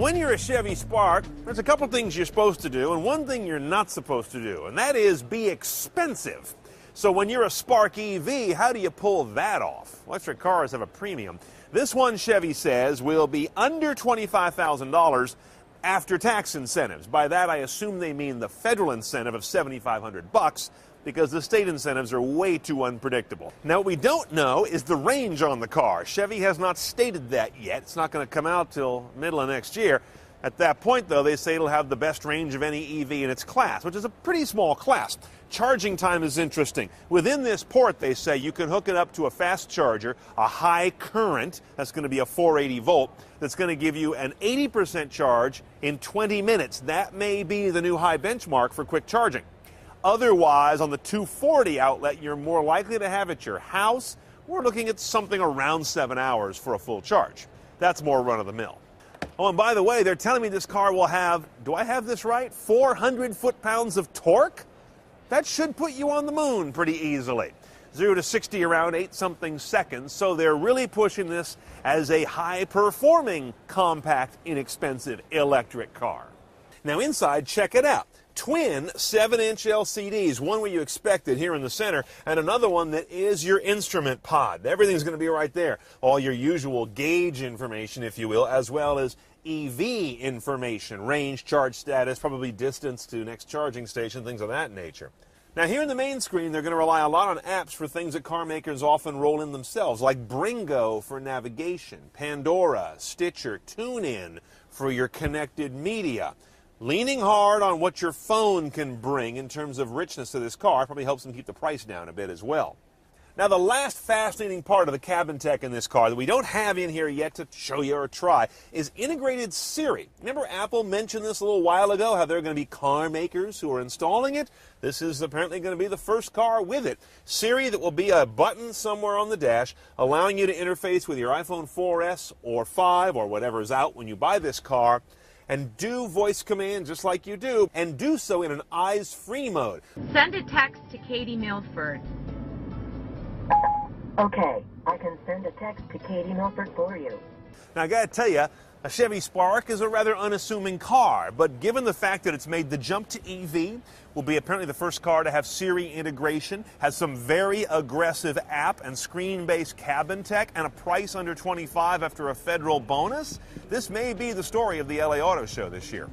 when you're a Chevy Spark, there's a couple things you're supposed to do and one thing you're not supposed to do, and that is be expensive. So when you're a Spark EV, how do you pull that off? Electric cars have a premium. This one, Chevy says, will be under $25,000 after tax incentives. By that, I assume they mean the federal incentive of $7,500 because the state incentives are way too unpredictable. Now, what we don't know is the range on the car. Chevy has not stated that yet. It's not going to come out till middle of next year. At that point, though, they say it'll have the best range of any EV in its class, which is a pretty small class. Charging time is interesting. Within this port, they say you can hook it up to a fast charger, a high current, that's going to be a 480 volt, that's going to give you an 80% charge in 20 minutes. That may be the new high benchmark for quick charging. Otherwise, on the 240 outlet, you're more likely to have at your house. We're looking at something around 7 hours for a full charge. That's more run-of-the-mill. Oh, and by the way, they're telling me this car will have, do I have this right, 400 foot-pounds of torque? That should put you on the moon pretty easily. 0 to 60 around 8-something seconds, so they're really pushing this as a high-performing, compact, inexpensive electric car. Now inside, check it out. Twin 7-inch LCDs, one where you expect it here in the center, and another one that is your instrument pod. Everything's going to be right there. All your usual gauge information, if you will, as well as EV information, range, charge status, probably distance to next charging station, things of that nature. Now here in the main screen, they're going to rely a lot on apps for things that car makers often roll in themselves, like Bringo for navigation, Pandora, Stitcher, TuneIn for your connected media. Leaning hard on what your phone can bring in terms of richness to this car probably helps them keep the price down a bit as well. Now, the last fascinating part of the cabin tech in this car that we don't have in here yet to show you or try is integrated Siri. Remember Apple mentioned this a little while ago, how there are going to be car makers who are installing it? This is apparently going to be the first car with it. Siri, that will be a button somewhere on the dash, allowing you to interface with your iPhone 4S or 5 or whatever's out when you buy this car, and do voice command just like you do, and do so in an eyes-free mode. Send a text to Katie Milford. Okay, I can send a text to Katie Milford for you. Now, I gotta tell you, a Chevy Spark is a rather unassuming car, but given the fact that it's made the jump to EV, will be apparently the first car to have Siri integration, has some very aggressive app and screen-based cabin tech, and a price under $25 after a federal bonus, this may be the story of the LA Auto Show this year.